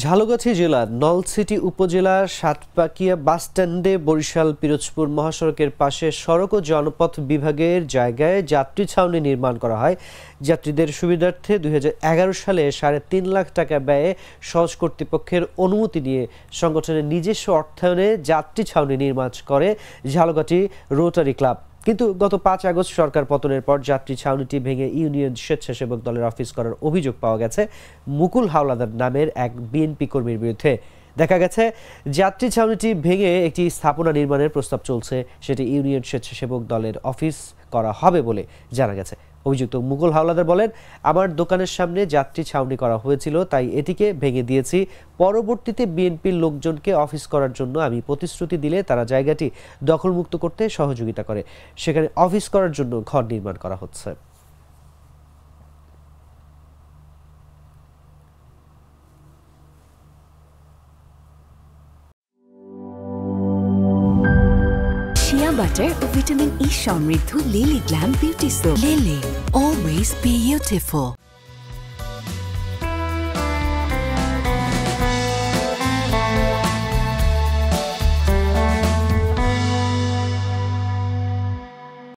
ঝালকাঠি জেলার নলছিটি উপজেলার সাতপাকিয়া বাসস্ট্যান্ডে বরিশাল পিরোজপুর মহাসড়কের পাশে সড়ক ও জনপথ বিভাগের জায়গায় যাত্রী ছাউনি নির্মাণ করা হয়। যাত্রীদের সুবিধার্থে 2011 সালে 3.5 লাখ টাকা ব্যয়ে সহজ কর্তৃপক্ষের অনুমতি নিয়ে সংগঠনের নিজস্ব অর্থায়নে যাত্রী ছাউনি নির্মাণ করে ঝালকাঠি রোটারি ক্লাব। কিন্তু গত 5 আগস্ট সরকার পতনের পর যাত্রী ছাউনিটি ভেঙে ইউনিয়ন স্বেচ্ছাসেবক দলের অফিস করার অভিযোগ পাওয়া গেছে মুকুল হাওলাদার নামের এক বিএনপি কর্মীর বিরুদ্ধে। দেখা গেছে যাত্রী ছাউনিটি ভেঙে একটি স্থাপনা নির্মাণের প্রস্তাব চলছে, সেটি ইউনিয়ন স্বেচ্ছাসেবক দলের অফিস করা হবে বলে জানা গেছে। অভিযুক্ত মুকুল হাওলাদার বলেন, আমার দোকানের সামনে যাত্রী ছাউনি করা হয়েছিল, তাই এটিকে ভেঙে দিয়েছি। পরবর্তীতে বিএনপির লোকজনকে অফিস করার জন্য আমি প্রতিশ্রুতি দিলে তারা জায়গাটি দখলমুক্ত করতে সহযোগিতা করে। সেখানে অফিস করার জন্য ঘর নির্মাণ করা হচ্ছে। Shea butter ও ভিটামিন ই সমৃদ্ধ lily glam beauty soap. Lily, always beautiful.